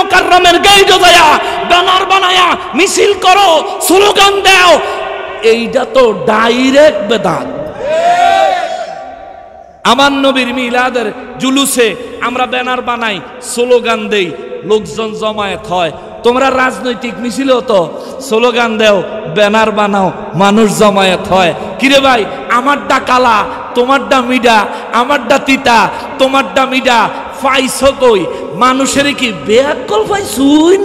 মুকাররমের গেইটে যায়া ব্যানার বানায়া মিছিল করো, স্লোগান দাও, এইটা তো ডাইরেক্ট বেদাত। আমার নবীর মিলাদের জুলুসে আমরা ব্যানার বানাই, স্লোগান দেই, লোকজন জমায়েত হয়। তোমরা রাজনৈতিক মিছিল তো স্লোগান দেও, ব্যানার বানাও, মানুষ জমায়েত হয়। কিরে ভাই, আমারটা কালা, তোমারটা মিডা, আমারটা তিতা, তোমারটা মিডা, ফাইস কই? মানুষের কি বেয়াক্কল ফাইসুন?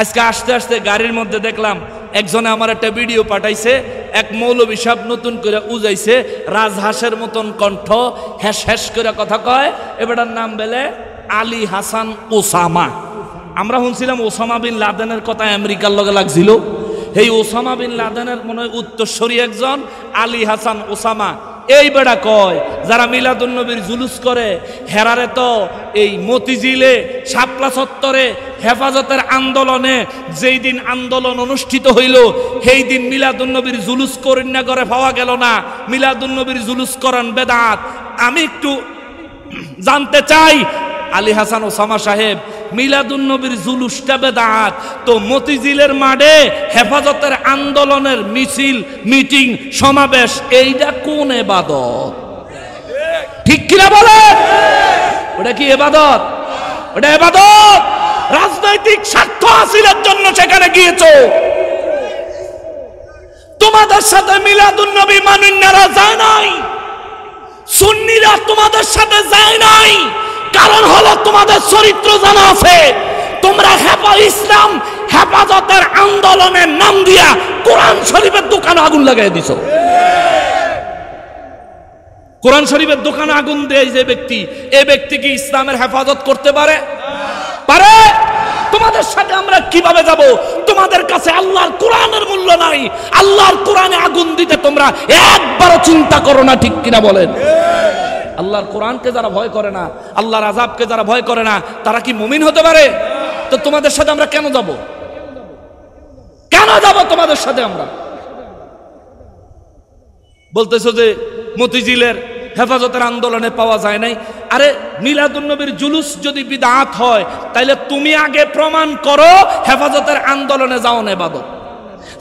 আজকে আসতে আসতে গাড়ির মধ্যে দেখলাম একজনে আমার একটা ভিডিও পাঠাইছে, এক মৌলবী সাহেব নতুন করে উজাইছে, রাজহাঁসের মতন কণ্ঠ, হ্যাস হ্যাস করে কথা কয়। এবারটার নাম বেলে আলী হাসান ওসামা। আমরা শুনছিলাম ওসামা বিন লাদেনের কথা আমেরিকার লগে লাগছিল। এই ওসামা বিন লাদেনের মনে হয় উত্তরসূরি একজন আলী হাসান ওসামা। এই বেড়া কয় যারা মিলাদুন্নবীর জুলুস করে হেরারে তো এই মতিঝিলে শাপলা চত্বরে হেফাজতের আন্দোলনে যেই দিন আন্দোলন অনুষ্ঠিত হইল সেই দিন মিলাদুন্নবীর জুলুস করেন না করে পাওয়া গেল না। মিলাদুন্নবীর জুলুস করেন বেদাত। আমি একটু জানতে চাই আলী হাসান ওসামা সাহেব, মিলাদুন্নবীর জুলুসটা বেদাত, তো মতিঝিলের মাঠে হেফাজতের আন্দোলনের মিছিল, মিটিং, সমাবেশ, এইটা কোন ইবাদত? ঠিক কিনা বলে? ওটা কি ইবাদত? ওটা ইবাদত? রাজনৈতিক স্বার্থ হাসিলের জন্য সেখানে গিয়েছো। তোমাদের সাথে মিলাদুন্নবী মানিন্নারা যায় নাই, সুন্নিরা তোমাদের সাথে যায় নাই। কারণ হলো তোমাদের চরিত্র জানা আছে। তোমরা ইসলাম হেফাজতের আন্দোলনের নাম দিয়া কোরআন শরীফের দোকানে আগুন লাগাই দিছো। কোরআন শরীফের দোকানে আগুন দেয় যে ব্যক্তি, এই ব্যক্তি কি ইসলামের হেফাজত করতে পারে? পারে? তোমাদের সাথে আমরা কিভাবে যাব? তোমাদের কাছে আল্লাহর কোরআনের মূল্য নাই। আল্লাহর কোরআনে আগুন দিতে তোমরা একবারও চিন্তা করো না। ঠিক কিনা বলেন? আল্লাহর কোরআনকে যারা ভয় করে না, আল্লাহর আযাবকে যারা ভয় করে না, তারা কি মুমিন হতে পারে? তো তোমাদের সাথে আমরা কেন যাব? কেন যাব তোমাদের সাথে? আমরা বলতেছো যে মতিঝিলের হেফাজতের আন্দোলনে পাওয়া যায় নাই। আরে মিলাদুন্নবীর জুলুস যদি বিদআত হয়, তাইলে তুমি আগে প্রমাণ করো হেফাজতের আন্দোলনে যাও না ইবাদত।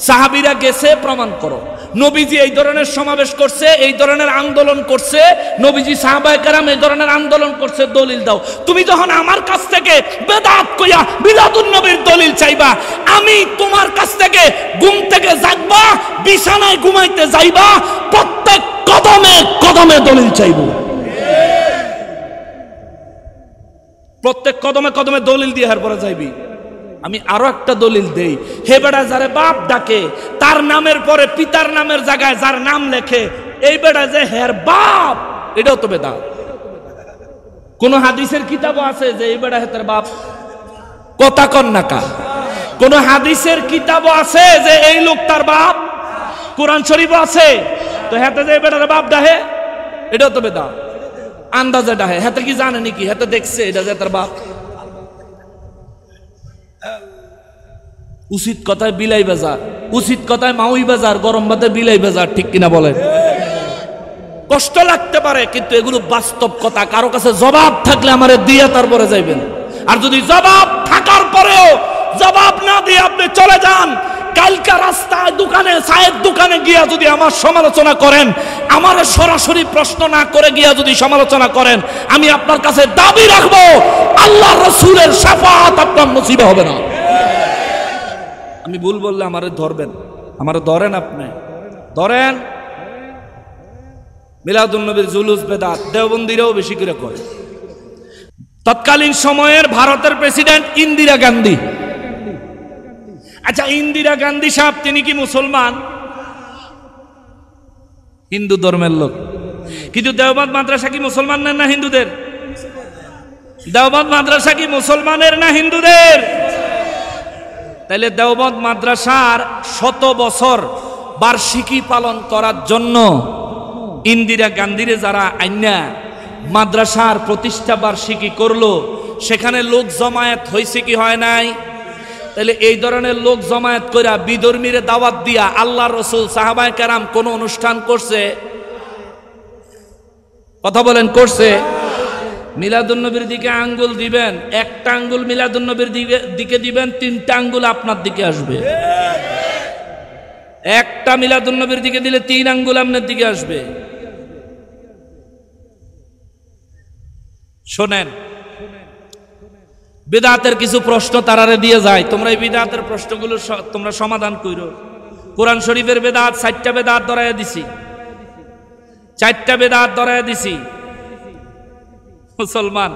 সাহাবীরা গেছে, প্রমাণ করো। নবীজি এই ধরনের সমাবেশ করছে, এই ধরনের আন্দোলন করছে, নবীজি সাহাবায়ে কেরাম এই ধরনের আন্দোলন করছে, দলিল দাও। তুমি যখন আমার কাছ থেকে বেদাত কইয়া মিলাদুন্নবীর দলিল চাইবা, আমি তোমার কাছ থেকে ঘুম থেকে জাগবা, বিছানায় ঘুমাইতে যাইবা, প্রত্যেক কদমে কদমে দলিল চাইব। প্রত্যেক কদমে কদমে দলিল দিয়ে এরপরে যাইবি। আমি আরো একটা দলিল দেই, হে বেটা যারে বাপ ডাকে, তার নামের পরে পিতার নামের জায়গায় যার নাম লেখে, এই বেটা যে হের বাপ, এটাও তো বেদাত। কোন হাদিসের কিতাবও আছে যে এই বেটা হেতের বাপ? কথা কন না কা? কোন হাদিসের কিতাবও আছে যে এই লোক তার বাপ? কোরআন শরীফও আছে। তো হেতে যে বেটার বাপ ডাহে, এটাও তো বেদাত। আন্দাজে ডাহে, হেতে কি জানে নাকি? হেতে দেখছে এটা যে তার বাপ। উচিত কথায় বিলাই বাজার, উচিত কথায় মাউই বাজার, গরম ভাতে বিলাই বাজার। ঠিক কিনা বলেন? কষ্ট লাগতে পারে, কিন্তু এগুলো বাস্তব কথা। কারো কাছে জবাব থাকলে আমারে দিয়ে তারপরে যাইবেন। আর যদি জবাব থাকার পরেও জবাব না দিয়ে আপনি চলে যান, কালকা রাস্তায় দোকানে, চায়ের দোকানে গিয়া যদি আমার সমালোচনা করেন, আমার সরাসরি প্রশ্ন না করে গিয়া যদি সমালোচনা করেন, আমি আপনার কাছে দাবি রাখবো আল্লাহর রাসূলের শাফাআত আপনার নসিব হবে না। আমি ভুল বললে আমারে ধরবেন, আমারে ধরেন, আপনি ধরেন। মিলাদুন্নবীর জুলুস বেদাত দেওবন্দিরাও বেশি করে করে। তৎকালীন সময়ের ভারতের প্রেসিডেন্ট ইন্দিরা গান্ধী। আচ্ছা, ইন্দিরা গান্ধী সাহেব তিনি কি মুসলমান? হিন্দু ধর্মের লোক, কিন্তু দেওবন্দ মাদ্রাসা কি মুসলমানের না হিন্দুদের? দেওবন্দ মাদ্রাসা কি মুসলমানের না হিন্দুদের? তাইলে দেওবন্দ মাদ্রাসার 100 বছর বার্ষিকী পালন করার জন্য ইন্দিরা গান্ধীরে যারা আইনা মাদ্রাসার প্রতিষ্ঠা বার্ষিকী করলো, সেখানে লোক জমায়েত হয়েছে কি হয় নাই? তাহলে এই ধরনের লোক জমায়েত কইরা বিধর্মীরে দাওয়াত দিয়া আল্লাহ রসুল সাহাবায়ে কেরাম কোন অনুষ্ঠান করছে? কথা বলেন, করছে? মিলাদুন্নবীর দিকে আঙ্গুল দিবেন, একটা আঙ্গুল মিলাদুন্নবীর দিকে দিবেন, তিনটা আঙ্গুল আপনার দিকে আসবে। একটা মিলাদুন্নবীর দিকে দিলে তিন আঙ্গুল আপনার দিকে আসবে। শোনেন, বিদআতের কিছু প্রশ্ন তারারে দিয়ে যায়, তোমরা এই বিদআতের প্রশ্নগুলো তোমরা সমাধান কইরো। কোরআন শরীফের বেদাত 4টা বেদাত ধরাইয়া দিছি, 4টা বেদাত ধরাইয়া দিছি। মুসলমান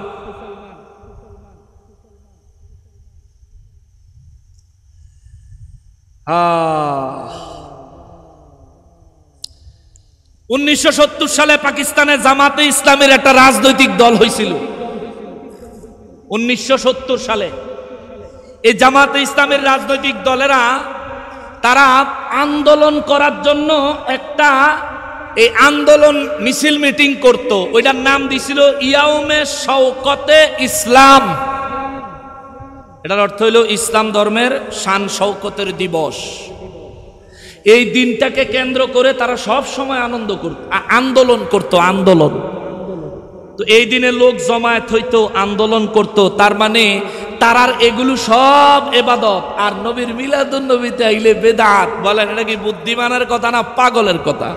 আহ 1970 সালে পাকিস্তানে জামাতে ইসলামের একটা রাজনৈতিক দল হয়েছিল। 1970 সালে এই জামাতে ইসলামের রাজনৈতিক দলেরা তারা আন্দোলন করার জন্য একটা এই আন্দোলন মিছিল মিটিং করত, ওইটার নাম দিছিল ইয়াউমে শওকতে ইসলাম। এটার অর্থ হইল ইসলাম ধর্মের শান শওকতের দিবস। এই দিনটাকে কেন্দ্র করে তারা সব সময় আন্দোলন করত। আন্দোলন তো এই দিনে লোক জমায়েত হইতো, আন্দোলন করত। তার মানে তারার এগুলো সব ইবাদত, আর নবীর মিলাদুন নবীতে আইলে বেদাত। বলেন এটা কি বুদ্ধিমানের কথা না পাগলের কথা?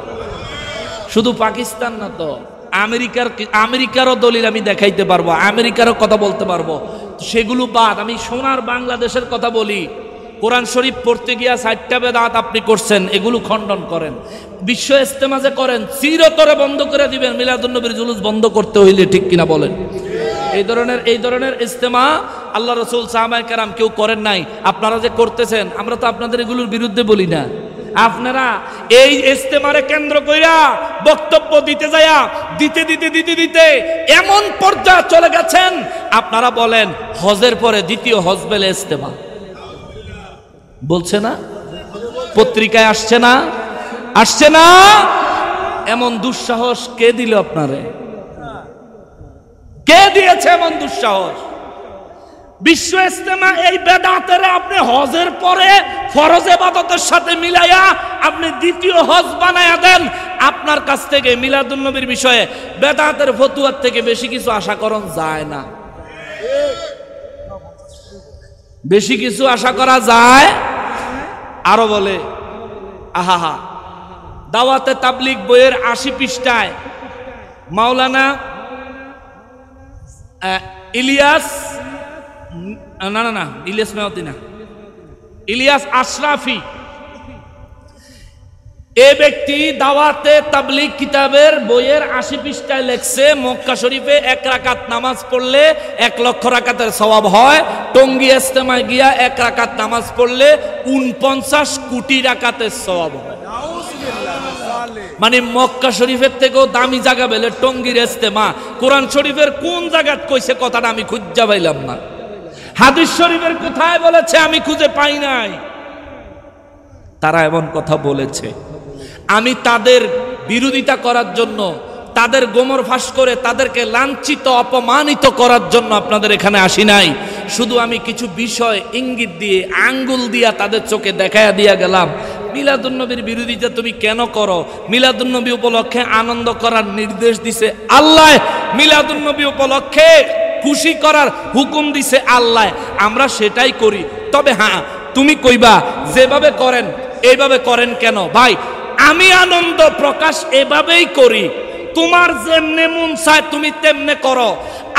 শুধু পাকিস্তান না তো, আমেরিকারও দলিল আমি দেখাইতে পারবো, আমেরিকারও কথা বলতে পারবো। সেগুলো বাদ, আমি সোনার বাংলাদেশের কথা বলি। কোরআন শরীফ পড়তে গিয়া 4টা বেদাত আপনি করছেন, এগুলো খণ্ডন করেন। বিশ্ব ইজতেমা যে করেন চিরতরে বন্ধ করে দিবেন, মিলাদুন্নবীর জুলুস বন্ধ করতে হইলে, ঠিক কিনা বলেন? এই ধরনের ইজতেমা আল্লাহ রাসূল সাহাবায়ে কেরাম কেউ করেন নাই। আপনারা যে করতেছেন, আমরা তো আপনাদের এগুলোর বিরুদ্ধে বলি না। আপনারা এই ইজতেমারে কেন্দ্র কইরা বক্তব্য দিতে যায়া দিতে এমন পর্যায়ে চলে গেছেন, আপনারা বলেন হজের পরে দ্বিতীয় হজ বেলে ইজতেমা বলছে না, পত্রিকায় আসছে না? এমন দুঃসাহস কে দিল আপনারে? কে দিয়েছে এমন দুঃসাহস? বিশ্ব ইজতেমা এই বেদাতের আপনি হজের পরে ফরজ ইবাদতের সাথে মিলাইয়া আপনি দ্বিতীয় হজ বানায়া দেন। আপনার কাছ থেকে মিলাদুন নবীর বিষয়ে বেদাতের ফতুয়ার থেকে বেশি কিছু আশা করা যায় না। বেশি কিছু আশা করা যায়। আরো বলে আহা, দাওয়াতে তাবলিগ বইয়ের 80 পৃষ্ঠায় মাওলানা ইলিয়াস আশরাফি এ ব্যক্তি দাওয়াতে তাবলিগ কিতাবের বইয়ের 80 পৃষ্ঠায় লেখছে, মক্কা শরীফে 1 রাকাত নামাজ পড়লে 1 লক্ষ রাকাতের সওয়াব হয়। টঙ্গী ইজতেমায় গিয়া 1 রাকাত নামাজ পড়লে 49 কোটি রাকাতের সওয়াব হয়। মানে মক্কা শরীফের থেকেও দামি জায়গা বেলে টঙ্গীর ইজতেমা। কোরআন শরীফের কোন জায়গায় কইছে কথাটা আমি খুঁজে পাইলাম না। হাদিস শরীফের কোথায় বলেছে আমি খুঁজে পাই নাই। তারা এমন কথা বলেছে। আমি তাদের বিরোধিতা করার জন্য, তাদের গোমর ফাঁস করে তাদেরকে লাঞ্ছিত অপমানিত করার জন্য আপনাদের এখানে আসি নাই। শুধু আমি কিছু বিষয় ইঙ্গিত দিয়ে আঙ্গুল দিয়া তাদের চোখে দেখায়া দিয়া গেলাম। মিলাদুন্নবীর বিরোধিতা তুমি কেন করো? মিলাদুন্নবী উপলক্ষে আনন্দ করার নির্দেশ দিছে আল্লাহ, মিলাদুন্নবী উপলক্ষে খুশি করার হুকুম দিছে আল্লাহ, আমরা সেটাই করি। তবে হ্যাঁ, তুমি কইবা যেভাবে করেন এইভাবে করেন কেন? ভাই, আমি আনন্দ প্রকাশ এভাবেই করি, তোমার যেমনে মন চায় তুমি তেমনে করো।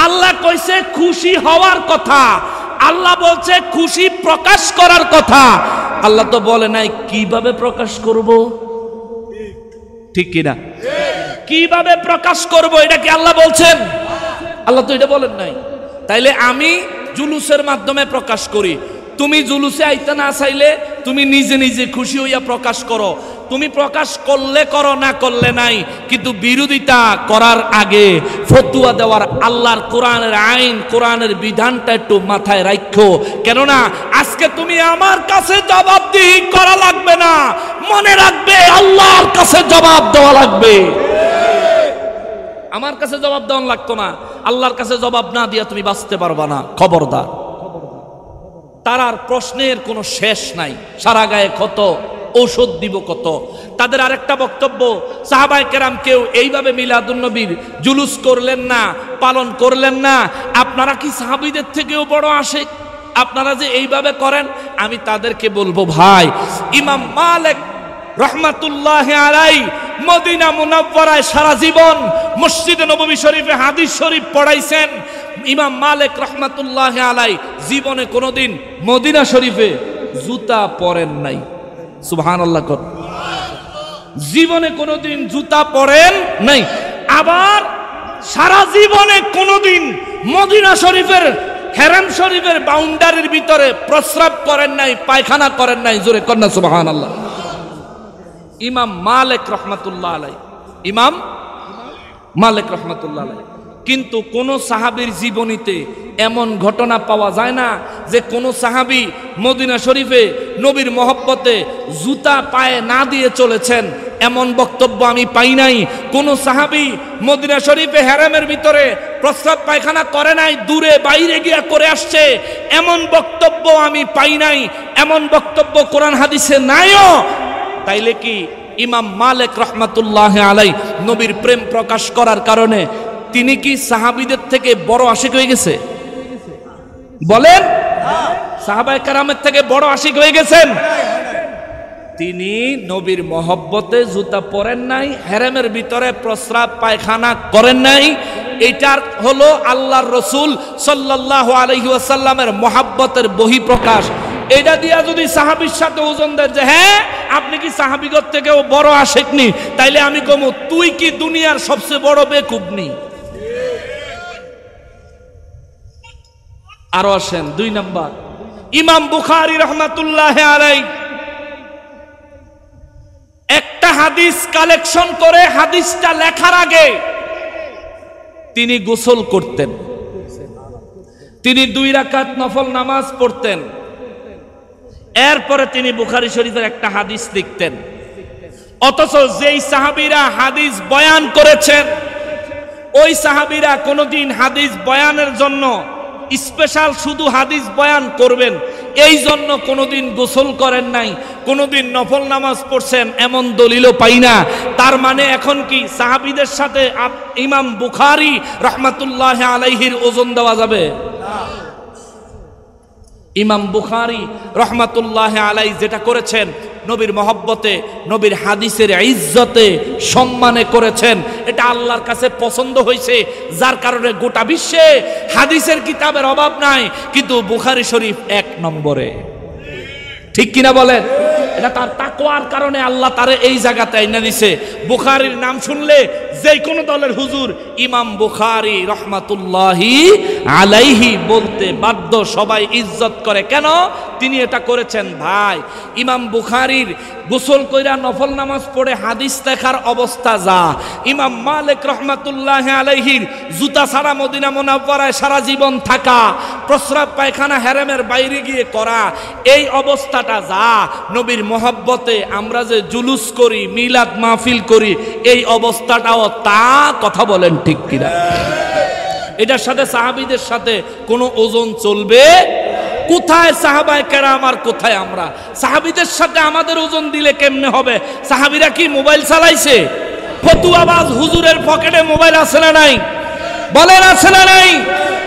আল্লাহ কইছে খুশি হওয়ার কথা, আল্লাহ বলছে খুশি প্রকাশ করার কথা। আল্লাহ তো বলে নাই কিভাবে প্রকাশ করব, ঠিক কিনা? কিভাবে প্রকাশ করব এটা কি আল্লাহ বলছেন? আল্লাহ তো এটা বলেন নাই। তাইলে আমি জুলুসের মাধ্যমে প্রকাশ করি, তুমি জুলুসে আইতে না চাইলে তুমি নিজে নিজে খুশি হইয়া প্রকাশ করো। তুমি প্রকাশ করলে করো, না করলে নাই। কিন্তু বিরোধিতা করার আগে ফতুয়া দেওয়ার আল্লাহর কোরআনের আইন, কোরআনের বিধানটা একটু মাথায় রাখো। কেননা আজকে তুমি আমার কাছে জবাবদিহি করা লাগবে না, মনে রাখবে আল্লাহর কাছে জবাব দেওয়া লাগবে। আমার কাছে জবাব দেওয়া লাগতো না, আল্লাহর কাছে জবাব না দিয়া তুমি বাঁচতে পারবা না। খবরদার। তারার প্রশ্নের কোনো শেষ নাই, সারা গায়ে ক্ষত, ঔষধ দিব কত। তাদের আরেকটা বক্তব্য, সাহাবায়ে কেরাম কেউ এইভাবে মিলাদুন নবীর জুলুস করলেন না, পালন করলেন না। আপনারা কি সাহাবীদের থেকেও বড় আশিক? আপনারা যে এইভাবে করেন, আমি তাদেরকে বলবো, ভাই ইমাম মালিক রহমাতুল্লাহ আলাই মদিনা মুনাওয়ারায় সারা জীবন মসজিদে নববী শরীফে হাদিস শরীফ পড়াইছেন। ইমাম মালিক রহমাতুল্লাহ আলাই জীবনে কোনোদিন মদিনা শরীফে জুতা পরেন নাই। সুবহানাল্লাহ কর। জীবনে কোনোদিন জুতা পরেন নাই। আবার সারা জীবনে কোনোদিন মদিনা শরীফের হেরাম শরীফের বাউন্ডারির ভিতরে প্রস্রাব করেন নাই, পায়খানা করেন নাই। জোরে কন্যা সুবহানাল্লাহ। ইমাম মালিক রহমাতুল্লাহ আলাই, ইমাম মালিক রহমাতুল্লাহ আলাই। কিন্তু কোন সাহাবীর জীবনীতে এমন ঘটনা পাওয়া যায় না যে কোন সাহাবী মদিনা শরীফে নবীর মহব্বতে জুতা পায়ে না দিয়ে চলেছেন, এমন বক্তব্য আমি পাই নাই। কোন সাহাবী মদিনা শরীফে হেরামের ভিতরে প্রস্রাব পায়খানা করে নাই, দূরে বাইরে গিয়া করে আসছে, এমন বক্তব্য আমি পাই নাই। এমন বক্তব্য কোরআন হাদিসে নাইও। তাইলে কি ইমাম মালিক রহমাতুল্লাহ আলাই নবীর প্রেম প্রকাশ করার কারণে তিনি কি সাহাবীদের থেকে বড় আশিক হয়ে গেছে? বলেন, সাহাবায়ে কেরামের থেকে বড় আশিক হয়ে গেছেন? তিনি নবীর মহব্বতে জুতা পরেন নাই, হেরেমের ভিতরে প্রস্রাব পায়খানা করেন নাই। এটার হলো আল্লাহর রাসূল সাল্লাল্লাহু আলাইহি ওয়াসাল্লামের মহব্বতের বহিঃপ্রকাশ। এটা দিয়া যদি সাহাবীর সাথে ওজন দেন যে হ্যাঁ আপনি কি সাহাবীগণ থেকেও বড় আশিক নি, তাইলে আমি কমু তুই কি দুনিয়ার সবচেয়ে বড় বেকুব নি। আরো আসেন 2 নাম্বার, ইমাম বুখারী রহমাতুল্লাহ আলাইহি একটা হাদিস কালেকশন করে হাদিসটা লেখার আগে তিনি গোসল করতেন, তিনি 2 রাকাত নফল নামাজ পড়তেন, এরপরে তিনি বুখারী শরীফের একটা হাদিস লিখতেন। অথচ যেই সাহাবীরা হাদিস বয়ান করেছেন ওই সাহাবীরা কোনোদিন হাদিস বয়ানের জন্য স্পেশাল শুধু হাদিস বয়ান করবেন এই জন্য কোনোদিন গোসল করেন নাই, কোনোদিন নফল নামাজ পড়ছেন এমন দলিলও পাই না। তার মানে এখন কি সাহাবীদের সাথে ইমাম বুখারী রহমাতুল্লাহ আলাইহির ওজন দেওয়া যাবে? ইমাম বুখারী রহমাতুল্লাহ আলাইহি যেটা করেছেন নবীর মহব্বতে, নবীর হাদিসের ইজ্জতে সম্মানে করেছেন, এটা আল্লাহর কাছে পছন্দ হয়েছে, যার কারণে গোটা বিশ্বে হাদিসের কিতাবের অভাব নাই, কিন্তু বুখারী শরীফ 1 নম্বরে। ঠিক কিনা বলেন? এটা তার তাকওয়ার কারণে আল্লাহ তারে এই জায়গাতে এনে দিয়েছে। বুখারীর নাম শুনলে যে কোনো দলের হুজুর ইমাম বুখারী রহমাতুল্লাহি আলাইহি বলতে বাধ্য, সবাই ইজ্জত করে। কেন? তিনি এটা করেছেন। ভাই ইমাম বুখারীর গোসল কইরা নফল নামাজ পড়ে হাদিস লেখার অবস্থা যা, ইমাম মালিক রহমাতুল্লাহি আলাইহির জুতা ছাড়া মদিনা মুনাওয়ারায় সারা জীবন থাকা, প্রস্রাব পায়খানা হেরেমের বাইরে গিয়ে করা, এই অবস্থাটা যা, নবীর মহব্বতে আমরা যে জুলুস করি, মিলাদ মাহফিল করি, এই অবস্থাটাও তা। কথা বলেন ঠিক কিনা? এটার সাথে সাহাবীদের সাথে কোনো ওজন চলবে? কোথায় সাহাবায়ে কেরাম আর কোথায় আমরা? সাহাবীদের সাথে আমাদের ওজন দিলে কেমনে হবে? সাহাবীরা কি মোবাইল চালাইছে? ফতুয়াবাজ হুজুরের পকেটে মোবাইল আছে না নাই? বলেন আছে না নাই?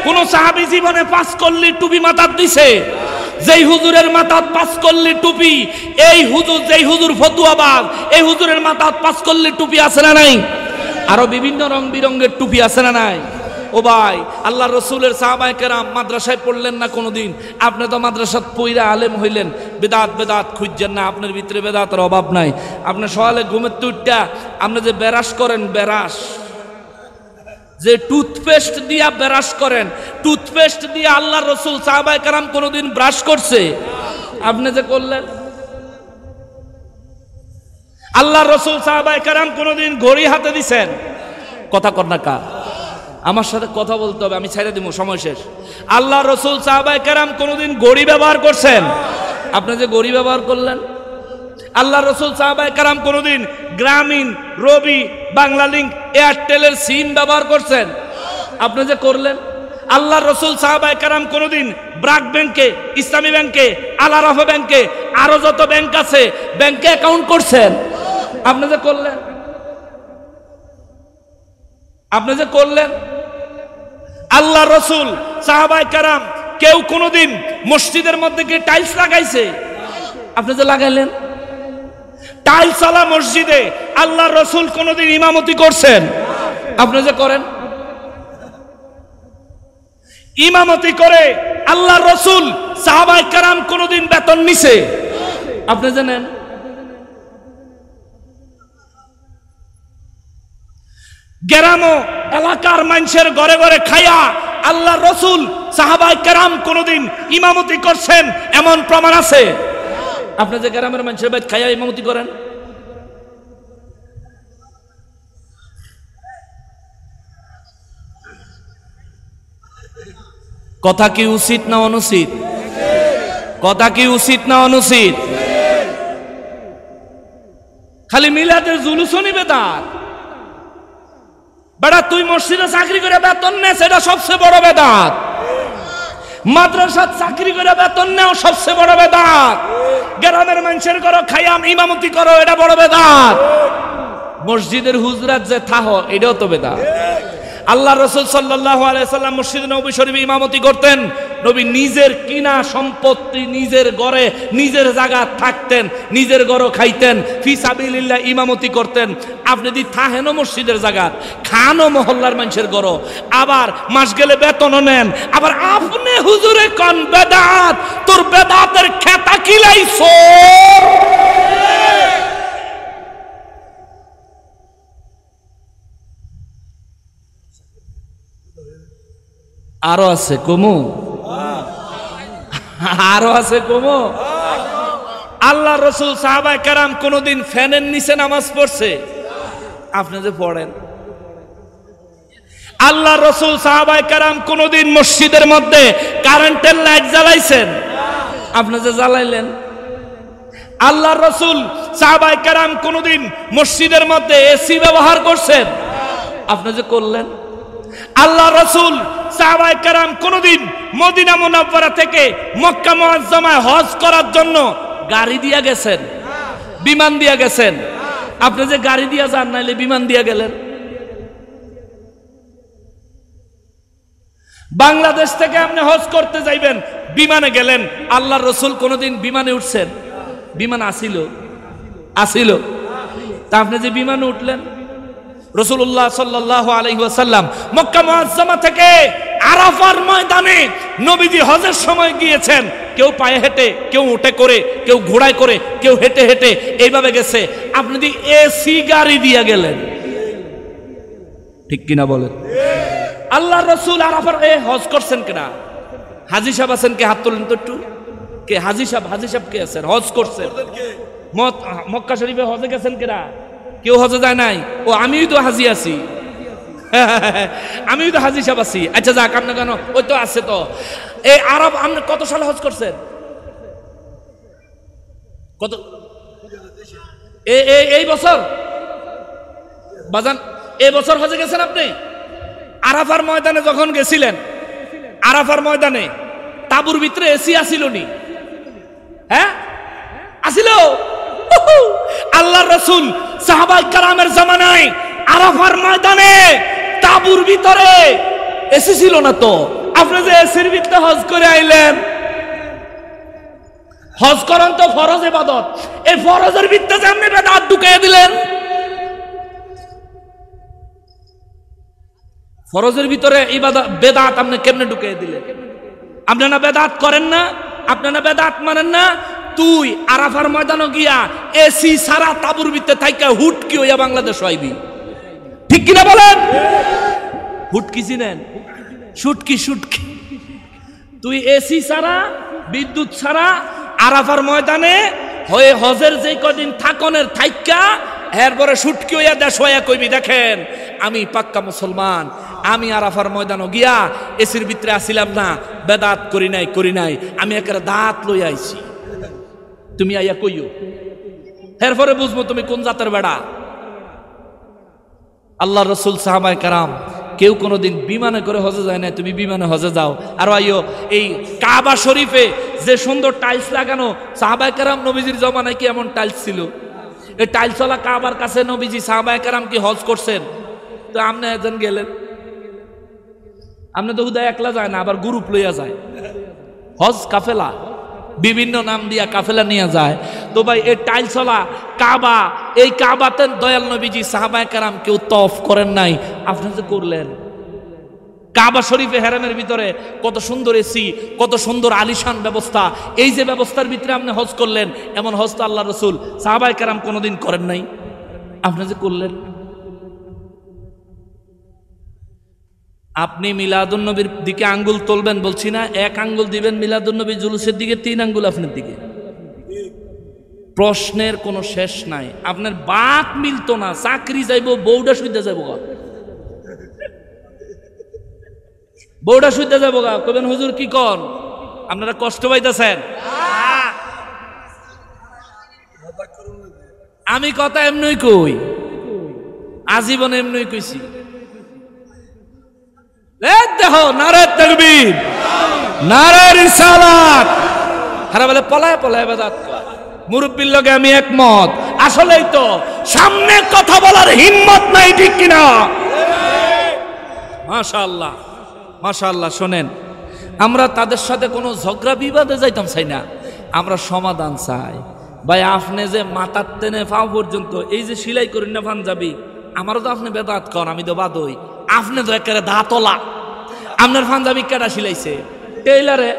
কোন সাহাবী জীবনে 5 কল্লি টুপি মাথাত দিছে? যেই হুজুরের মাথাত 5 কল্লি টুপি, এই হুজুর যেই হুজুর ফতুয়াবাজ, এই হুজুরের মাথাত 5 কল্লি টুপি আছে না নাই? আরো বিভিন্ন রং বিরঙ্গের টুপি আছে না নাই? ও ভাই, আল্লাহ রসুলের সাহাবায়ে কেরাম মাদ্রাসায় পড়লেন না কোনোদিন? আপনি তো মাদ্রাসাত পইরা আলেম হইলেন, বেদাত বেদাত খুঁজছেন না, আপনার ভিতরে বেদাতের অভাব নাই। আপনি সকালে ঘুমের তুইটা আপনি যে বেরাস করেন, বেরাস যে টুথপেস্ট দিয়া ব্রাশ করেন, টুথপেস্ট দিয়ে আল্লাহ রসুল সাহাবায়ে কেরাম কোনোদিন ব্রাশ করছে? আপনি যে করলেন। আল্লাহ রসুল সাহাবায়ে কেরাম কোনোদিন ঘড়ি হাতে দিছেন? কথা কর না কা? আমার সাথে কথা বলতে হবে, আমি ছেড়ে দিব, সময় শেষ। আল্লাহ রসুল সাহাবায়ে কেরাম কোনোদিন ঘড়ি ব্যবহার করছেন? আপনি যে ঘড়ি ব্যবহার করলেন। আল্লাহ রসুল সাহাবায়ে কেরাম কোনোদিন গ্রামীণ, রবি, বাংলালিংক, এয়ারটেলের সিম ব্যবহার করছেন? আপনি যে করলেন। আল্লাহ রসুল সাহাবায়ে কেরাম কোনোদিন ব্রাক ব্যাংকে, ইসলামী ব্যাংকে, আল আরাফা ব্যাংকে, আরো যত ব্যাংক আছে ব্যাংকে অ্যাকাউন্ট করছেন? আপনি যে করলেন, আপনি যে করলেন, আল্লাহ রসুল সাহাবায়ে কেরাম কেউ কোনোদিন মসজিদের মধ্যে কি টাইলস লাগাইছে? আপনি যে লাগাইলেন। টাইলস আলা মসজিদে আল্লাহ রসুল কোনোদিন ইমামতি করছেন? আপনি যে করেন। ইমামতি করে আল্লাহ রসুল সাহাবায়ে কেরাম কোনোদিন বেতন নিছে? আপনি যে নেন। গ্রাম এলাকার মানুষের ঘরে ঘরে খায়া আল্লাহ রসুল সাহাবায়ে কেরাম কোনোদিন ইমামতি করছেন এমন প্রমাণ আছে? আপনি যে গ্রামের মানুষের বাইরে খায়া ইমামতি করেন। কথা কি উচিত না অনুচিত? কথা কি উচিত না অনুচিত? খালি মিলাদের জুলুসও নিবে তার বেটা। তুই মসজিদে চাকরি করে বেতন নে, সেটা সবচেয়ে বড় বেদাত। মাদ্রাসাত চাকরি করে বেতন নেও, সবচেয়ে বড় বেদাত। গ্রামের মানুষের করো খায়াম ইমামতি করো, এটা বড় বেদাত। মসজিদের হুজরাত যে থাহ, এটাও তো বেদাত। আল্লাহ রসুল সাল্লাল্লাহু আলাইহি সাল্লাম মসজিদে নববী শরীফে ইমামতি করতেন। নবী নিজের কিনা সম্পত্তি নিজের ঘরে নিজের জায়গা থাকতেন, নিজের ঘরও খাইতেন, ফি সাবিলিল্লাহ ইমামতি করতেন। আপনি যদি থাহেনও মসজিদের জায়গা, খানও মহল্লার মানুষের ঘরও, আবার মাস গেলে বেতনও নেন, আবার আপনি হুজুরে কোন বেদাত, তোর বেদাতের খেতা কিলাইছো। আরো আছে কমু, আরো আছে কমু। আল্লাহ রসুল সাহাবায়ে কেরাম কোনদিন ফ্যানের নিচে নামাজ পড়ছে? আপনি যে পড়েন। আল্লাহ রসুল সাহাবায়ে কেরাম কোনদিন মসজিদের মধ্যে কারেন্টের লাইট জ্বালাইছেন? আপনি যে জ্বালাইলেন। আল্লাহ রসুল সাহাবায়ে কেরাম কোনদিন মসজিদের মধ্যে এসি ব্যবহার করছেন? আপনি যে করলেন। আল্লাহ রসুল সাহাবায়ে কেরাম কোনদিন মদিনা মুনাওয়ারা থেকে মক্কা মুআজ্জামায় হজ করার জন্য গাড়ি দিয়া গেছেন? বিমান দিয়া গেছেন? আপনি যে গাড়ি দিয়া যান, নাইলে বিমান দিয়া গেলেন। বাংলাদেশ থেকে আপনি হজ করতে যাইবেন, বিমানে গেলেন। আল্লাহ রসুল কোনদিন বিমানে উঠছেন? বিমান আসিল? আসিল। তা আপনি যে বিমানে উঠলেন, রাসূলুল্লাহ সাল্লাল্লাহু আলাইহি ওয়াসাল্লাম মক্কা মুআজ্জামা থেকে আরাফার ময়দানে নবীজি হজের সময় গিয়েছেন। কেউ পায়ে হেঁটে, কেউ উঠে করে, কেউ ঘোড়ায় করে, কেউ হেঁটে হেঁটে এইভাবে গেছে। আপনি যদি এসি গাড়ি দিয়ে গেলেন, ঠিক কিনা বলেন? আল্লাহ রসুল আরাফার হজ করছেন কিনা? হাজী সাহেব আছেন কে? হাত তোলেন তো একটু। কে হাজী সাহেব? হাজী সাহেব কে আছেন? হজ করছেন। মক্কা শরীফে হজে গেছেন কিনা? কেউ হজে যায় নাই? ও আমিও তো হাজি আছি, আমিও তো হাজি সাহেব আছি। আচ্ছা যাক, আপনি কেন? ওই তো আছে তো। এই আরব আপনি কত সালে হজ করছেন? কত? এই বছর বাজান, এই বছর হজে গেছেন আপনি? আরাফার ময়দানে যখন গেছিলেন, আরাফার ময়দানে তাবুর ভিতরে এসি আসিল নি? হ্যাঁ আসিল। আল্লাহ রসুল সাহাবায়ে কেরামের জামানায় আরাফার ময়দানে তাবুর ভিতরে এসি ছিল না তো। আপনি যে এসির ভিতরে হজ করে আইলেন। হজ করেন তো ফরজ ইবাদত, এই ফরজের ভিতরে যে আপনি বেদাত ঢুকিয়ে দিলেন। ফরজের ভিতরে ইবাদত বেদাত আপনি কেমনে ঢুকিয়ে দিলেন? আপনি না বেদাত করেন না? আপনি না বেদাত মানেন না? তুই আরাফার ময়দানে গিয়া এসি সারা তাবুর ভিতরে থাইকা হুটকি হইয়া বাংলাদেশ আইবি, ঠিক কিনা বলেন? হুটকি চিনেন? শুটকি, শুটকি। তুই এসি ছাড়া, বিদ্যুৎ ছাড়া আরাফার ময়দানে হয়ে হজের যে কদিন থাকনের থাইকা এরপরে শুটকি হইয়া দেশ হইয়া কইবি, দেখেন আমি পাক্কা মুসলমান, আমি আরাফার ময়দানে গিয়া এসির ভিতরে আসিলাম না, বেদাত করি নাই, করি নাই, আমি একেবারে দাঁত লইয়া আইছি। তুমি আইয়া কইও, এরপরে বুঝবো তুমি কোন জাতের বেড়া। আল্লাহ রসুল সাহাবায়ে কেরাম কেউ কোনোদিন বিমানে করে হজে যায় না, তুমি বিমানে হজে যাও। আর আইও এই কাবা শরীফে যে সুন্দর টাইলস লাগানো, সাহাবায়ে কেরাম নবীজির জমানায় কি এমন টাইলস ছিল? এই টাইলসওয়ালা কাবার কাছে নবীজি সাহাবায়ে কেরাম কি হজ করছেন? তো আপনি একজন গেলেন, আপনি তো হুদায় একলা যায় না, আবার গ্রুপ লইয়া যায়, হজ কাফেলা, বিভিন্ন নাম দিয়া কাফেলা নিয়ে যায়। তো ভাই এই টাইলসওয়ালা কাবা, এই কাবাতে দয়াল নবীজি সাহাবায়ে কেরাম কেউ তওয়াফ করেন নাই, আপনি যে করলেন। কাবা শরীফে হেরামের ভিতরে কত সুন্দর এসি, কত সুন্দর আলিশান ব্যবস্থা, এই যে ব্যবস্থার ভিতরে আপনি হজ করলেন, এমন হজ তো আল্লাহ রসুল সাহাবায়ে কেরাম কোনোদিন করেন নাই, আপনি যে করলেন। আপনি মিলাদুন্নবীর দিকে আঙ্গুল তুলবেন বলছি না, এক আঙ্গুল দিবেন মিলাদুন্নবী জুলুসের দিকে, 3 আঙ্গুল আপনার দিকে। প্রশ্নের কোনো শেষ নাই। আপনার বাত মিলতো না, চাকরি যাইব, বউডা শুইতে যাবো গা, বউডা শুইতে যাবো গা, কবেন হুজুর কি কন, আপনারা কষ্ট পাইতেছেন। আমি কথা এমনি কই, আজীবন এমনি কইছি। দেখো নারে তাকবীর, নারে রিসালাত, হারা বলে পলায় পলায় বেদাত কয়। মুরব্বির লগে আমি একমত, আসলেই তো সামনে কথা বলার হিম্মত নাই, ঠিক কিনা? মাশাআল্লাহ মাশাআল্লাহ। শোনেন, আমরা তাদের সাথে কোনো ঝগড়া বিবাদে যাইতাম চাই না, আমরা সমাধান চাই। ভাই আপনি যে মাথার টেনে পাও পর্যন্ত এই যে সিলাই করেন না পাঞ্জাবি, আমারও তো আপনি বেদাত কর, আমি তো বাদই, আপনি তো একেবারে দাঁতলা। আপনার পাঞ্জাবি কেটা সিলাইছে? টেইলারে।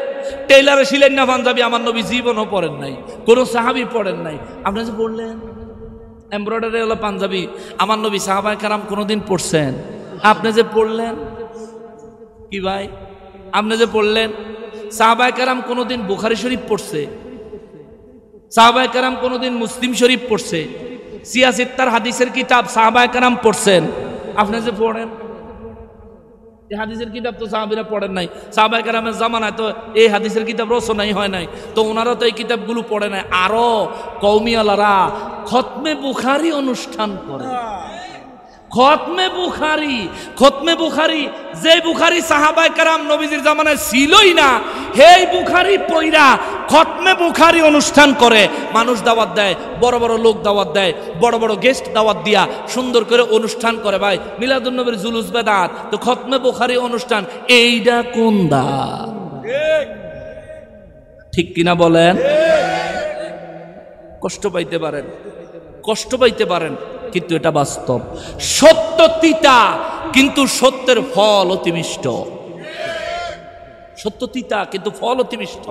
টেইলারে সিলাই না পাঞ্জাবি আমার নবী জীবনও পড়েন নাই, কোনো সাহাবী পড়েন নাই। আপনি যে পড়লেন এমব্রয়ডারি হলো পাঞ্জাবি, আমার নবী সাহাবায়ে কেরাম কোনোদিন পড়ছেন? আপনি যে পড়লেন কি ভাই, আপনি যে পড়লেন, সাহাবায়ে কেরাম কোনোদিন বুখারী শরীফ পড়ছে? সাহাবায়ে কেরাম কোনোদিন মুসলিম শরীফ পড়ছে? সিয়াসিত্তার হাদিসের কিতাব সাহাবায়ে কেরাম পড়ছেন? আপনি যে পড়েন এই হাদিসের কিতাব তো সাহাবীরা পড়েন নাই, সাহাবায়ে কেরামের জামানায় তো এই হাদিসের কিতাব রচনাই হয় নাই, তো ওনারা তো এই কিতাবগুলো পড়ে নাই। আরো কওমিয়ালারা খতমে বুখারী অনুষ্ঠান করে। খতমে বুখারী, খতমে বুখারী, যে বুখারী সাহাবায়ে কেরাম নবীজির জামানায় ছিলই না, এই বুখারী পয়রা খতমে বুখারী অনুষ্ঠান করে, মানুষ দাওয়াত দেয়, বড় বড় লোক দাওয়াত দেয়, বড় বড় গেস্ট দাওয়াত দিয়া সুন্দর করে অনুষ্ঠান করে। ভাই মিলাদুন্নবীর জুলুস বেদাত, তো খতমে বুখারী অনুষ্ঠান এইটা কোন দা? ঠিক কিনা বলেন? কষ্ট পাইতে পারেন, কষ্ট পাইতে পারেন, কিন্তু এটা বাস্তব। সত্য তিতা, কিন্তু সত্যের ফল অতি মিষ্ট। সত্য তিতা কিন্তু ফল অতি মিষ্ট।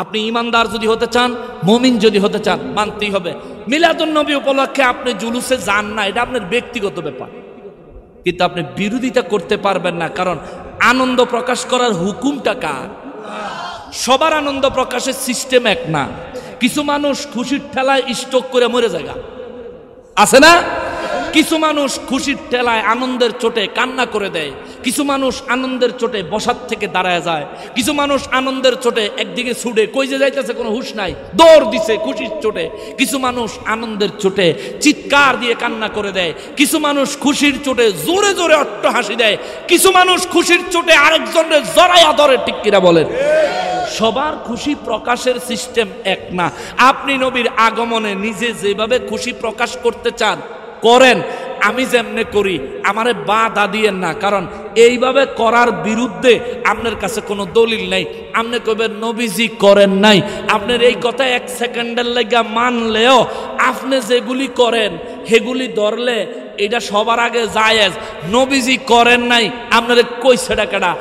আপনি ইমানদার যদি হতে চান, মুমিন যদি হতে চান, মানতেই হবে। মিলাদুন্নবী উপলক্ষে আপনি জুলুসে যান না, এটা আপনার ব্যক্তিগত ব্যাপার, কিন্তু আপনি বিরোধিতা করতে পারবেন না, কারণ আনন্দ প্রকাশ করার হুকুমটা কার? সবার আনন্দ প্রকাশের সিস্টেম এক না। কিছু মানুষ খুশির ঠেলায় স্ট্রোক করে মরে যায়, আছে না? কিছু মানুষ খুশির ঠেলায় আনন্দের চোটে কান্না করে দেয়, কিছু মানুষ আনন্দের চোটে বসার থেকে দাঁড়ায় যায়, কিছু মানুষ আনন্দের চোটে একদিকে ছুটে কই যে যাইতেছে কোনো হুঁশ নাই, দৌড় দিছে খুশির চোটে। কিছু মানুষ আনন্দের চোটে চিৎকার দিয়ে কান্না করে দেয়, কিছু মানুষ খুশির চোটে জোরে জোরে অট্টহাসি দেয়, কিছু মানুষ খুশির চোটে আরেকজনের জড়াইয়া ধরে, ঠিক কিনা বলেন? সবার খুশি প্রকাশের সিস্টেম এক না। আপনি নবীর আগমনে নিজে যেভাবে খুশি প্রকাশ করতে চান করেন, আমি যেমনে করি আমারে বাধা দিয়েন না, কারণ এইভাবে করার বিরুদ্ধে আপনার কাছে কোনো দলিল নাই। আপনি কইবেন নবীজি করেন নাই, আপনার এই কথা 1 সেকেন্ডের লাগা মানলেও আপনি যেগুলি করেন সেগুলি ধরলে এটা সবার আগে জায়েজ। নবীজি করেন নাই আপনাদের কইছে ডাকাটা।